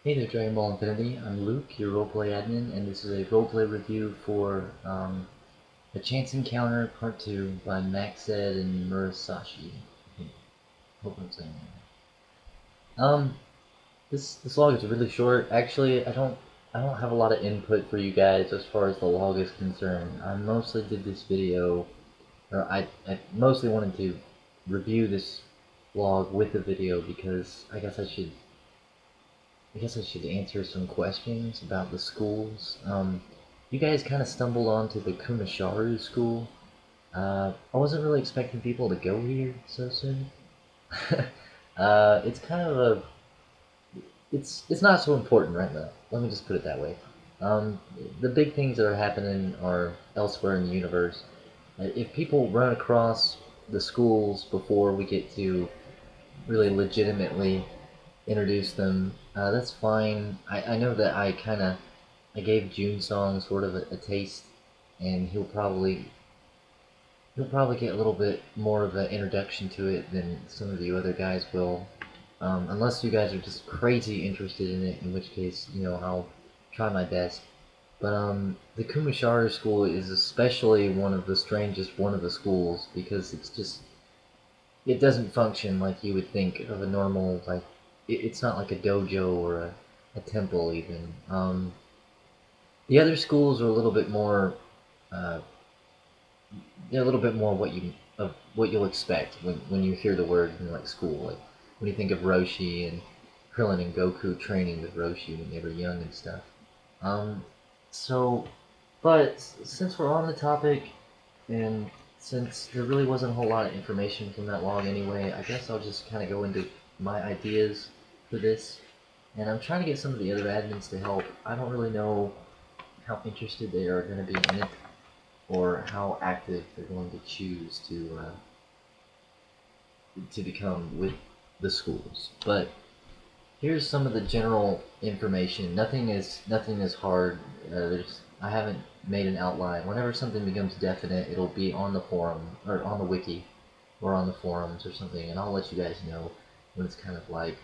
Hey there, Dragon Ball Infinity. I'm Luke, your roleplay admin, and this is a roleplay review for A Chance Encounter Part 2 by Macsed and Muramashi. Hope I'm saying that. This log is really short. Actually, I don't have a lot of input for you guys as far as the log is concerned. I mostly did this video, or I mostly wanted to review this log with the video because I guess I should answer some questions about the schools. You guys kind of stumbled onto the Kumasharu school. I wasn't really expecting people to go here so soon. It's kind of a it's not so important right now. Let me just put it that way. Um, the big things that are happening are elsewhere in the universe. If people run across the schools before we get to really legitimately introduce them, that's fine. I know that I gave June Song sort of a taste, and he'll probably get a little bit more of an introduction to it than some of you other guys will, unless you guys are just crazy interested in it, in which case I'll try my best. But the Kumasharu school is especially one of the strangest one of the schools because it doesn't function like you would think of a normal it's not like a dojo or a temple even. The other schools are a little bit more uh, they're a little bit more what you'll expect when you hear the word like school. Like when you think of Roshi and Krillin and Goku training with Roshi when they were young and stuff. Um, so, but since we're on the topic, and since there really wasn't a whole lot of information from that log anyway, I guess I'll just kind of go into my ideas for this. And I'm trying to get some of the other admins to help. I don't really know how interested they are going to be in it or how active they're going to choose to become with the schools. But here's some of the general information. Nothing is hard. I haven't made an outline. Whenever something becomes definite, it'll be on the forum or on the wiki or on the forums or something, and I'll let you guys know when it's kind of like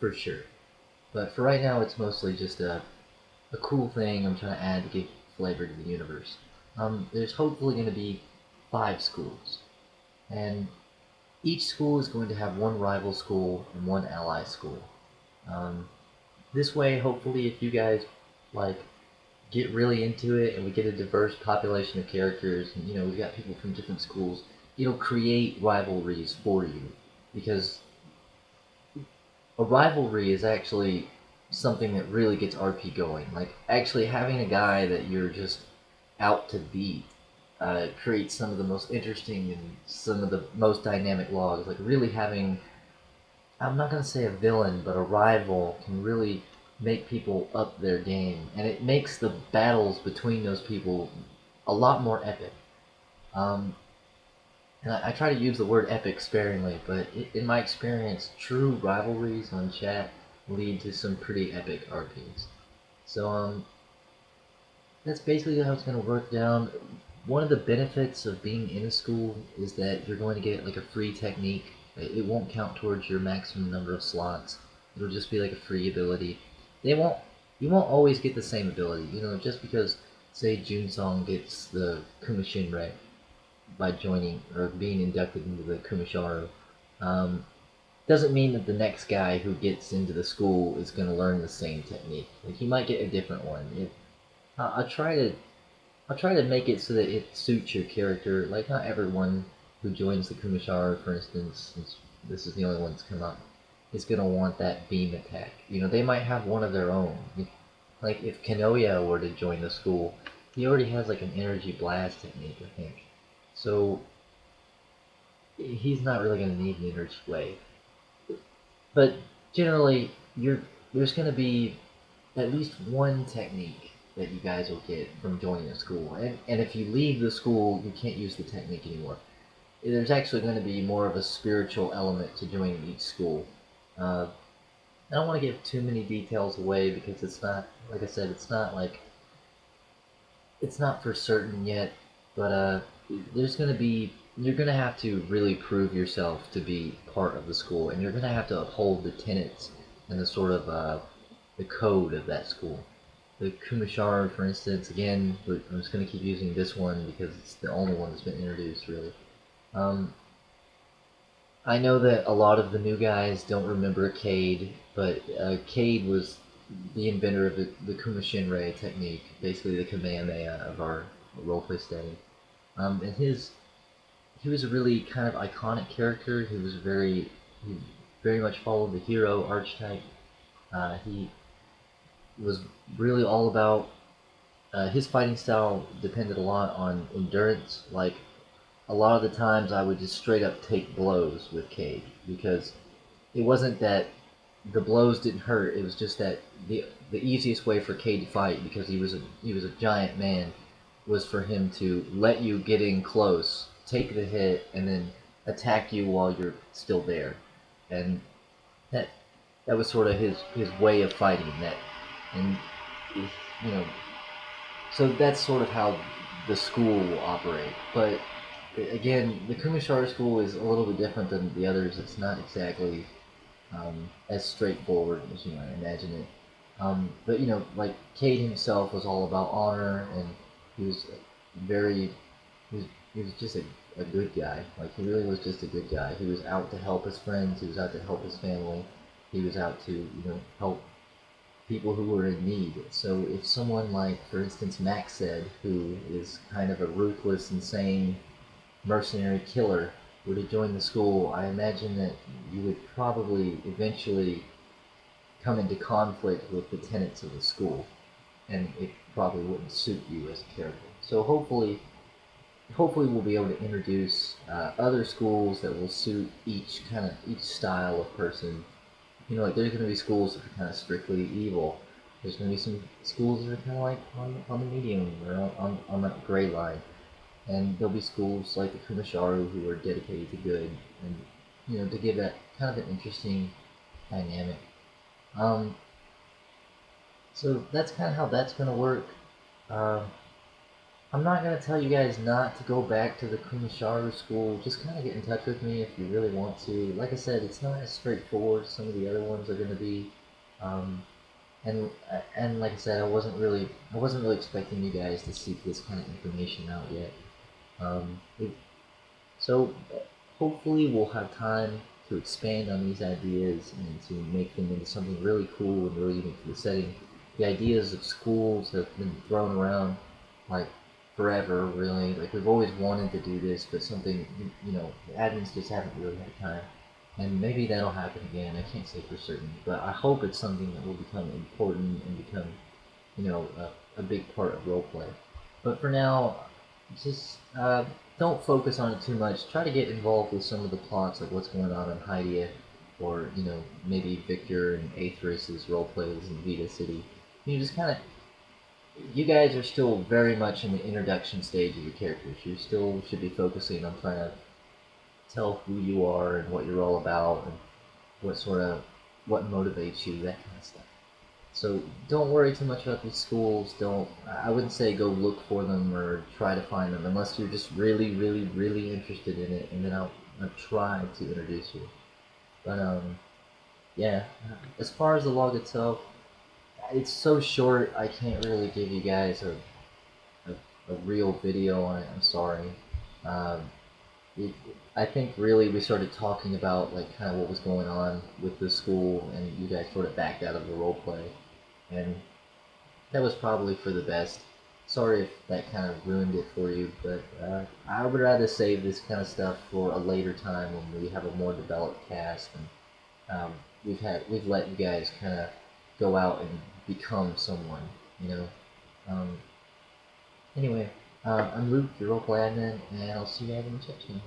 for sure. But for right now, it's mostly just a cool thing I'm trying to add to give flavor to the universe. There's hopefully going to be 5 schools, and each school is going to have one rival school and one ally school. Um, this way, hopefully, if you guys like get really into it and we get a diverse population of characters, and we've got people from different schools, it'll create rivalries for you because a rivalry is actually something that really gets RP going. Like actually having a guy that you're just out to beat creates some of the most interesting and some of the most dynamic logs. Like really having, I'm not gonna say a villain, but a rival can really make people up their game, and it makes the battles between those people a lot more epic. Um, and I try to use the word epic sparingly, but in my experience, true rivalries on chat lead to some pretty epic RPs. So that's basically how it's going to work down. One of the benefits of being in a school is that you're going to get like a free technique. It won't count towards your maximum number of slots. It'll just be like a free ability. They won't. You won't always get the same ability. Just because say Junsong gets the Kumashinrei by joining or being inducted into the Kumasharu, um, doesn't mean that the next guy who gets into the school is going to learn the same technique. Like he might get a different one. I try to I'll try to make it so that it suits your character. Like not everyone who joins the Kumasharu, for instance, since this is the only one that's come up, is gonna want that beam attack. They might have one of their own. Like if Kanoya were to join the school, he already has like an energy blast technique, I think. So he's not really gonna need an energy wave. But generally, there's gonna be at least one technique that you guys will get from joining a school. And if you leave the school, you can't use the technique anymore. There's actually going to be more of a spiritual element to joining each school. Uh, I don't want to give too many details away because it's not, like I said, it's not for certain yet. But there's going to be, you're going to have to really prove yourself to be part of the school, and you're going to have to uphold the tenets and the sort of the code of that school. The Kumashara, for instance, again, I'm just going to keep using this one because it's the only one that's been introduced, really. Um, I know that a lot of the new guys don't remember Cade, but Cade was the inventor of the Kumashinrei technique, basically the Kamehameha of our roleplay setting. And he was a really kind of iconic character. He very much followed the hero archetype. He was really all about his fighting style depended a lot on endurance. Like a lot of the times, I would just straight up take blows with Cade because it wasn't that the blows didn't hurt. It was just that the easiest way for Cade to fight, because he was a giant man, was for him to let you get in close, take the hit, and then attack you while you're still there, and that that was sort of his way of fighting. That and you know, so that's sort of how the school will operate. But again, the Kumashara school is a little bit different than the others. It's not exactly as straightforward as you might imagine it. But like Cade himself was all about honor, and he was very, he was just a good guy. Like he really was just a good guy. He was out to help his friends. He was out to help his family. He was out to help people who were in need. So if someone like, for instance, Macsed, who is kind of a ruthless, insane mercenary killer, were to join the school, I imagine that you would probably eventually come into conflict with the tenets of the school, and it probably wouldn't suit you as a character. So hopefully we'll be able to introduce other schools that will suit each style of person. Like there's going to be schools that are kind of strictly evil. There's going to be some schools that are kind of like on the medium or on that gray line. And there'll be schools like the Kumasharu who are dedicated to good, and to give that kind of an interesting dynamic. Um, so that's kind of how that's going to work. Uh, I'm not going to tell you guys not to go back to the Kumasharu school. Just kind of get in touch with me if you really want to. Like I said, it's not as straightforward as some of the other ones are going to be. Um, and like I said, I wasn't really expecting you guys to seek this kind of information out yet. Um, it, so hopefully we'll have time to expand on these ideas and to make them into something really cool and really unique for the setting. The ideas of schools have been thrown around like forever, really. Like we've always wanted to do this, but something, the admins just haven't really had time. And maybe that'll happen again. I can't say for certain, but I hope it's something that will become important and become, a big part of roleplay. But for now, just don't focus on it too much. Try to get involved with some of the plots, like what's going on in Hydia, or maybe Victor and Aethris's role plays in Vita City. Just kind of, you guys are still very much in the introduction stage of your characters. You still should be focusing on trying to tell who you are and what you're all about and what motivates you, that kind of stuff. So don't worry too much about these schools. I wouldn't say go look for them or try to find them unless you're just really, really, really interested in it, and then I'll try to introduce you. But yeah. As far as the log itself, it's so short. I can't really give you guys a real video on it. I'm sorry. Um, it, I think really we started talking about like kind of what was going on with the school, and you guys sort of backed out of the role play, and that was probably for the best. Sorry if that kind of ruined it for you, but I would rather save this kind of stuff for a later time when we have a more developed cast, and we've let you guys kind of go out and become someone, you know. Um, anyway, I'm Luke, your roleplay admin, and I'll see you guys in the chat soon.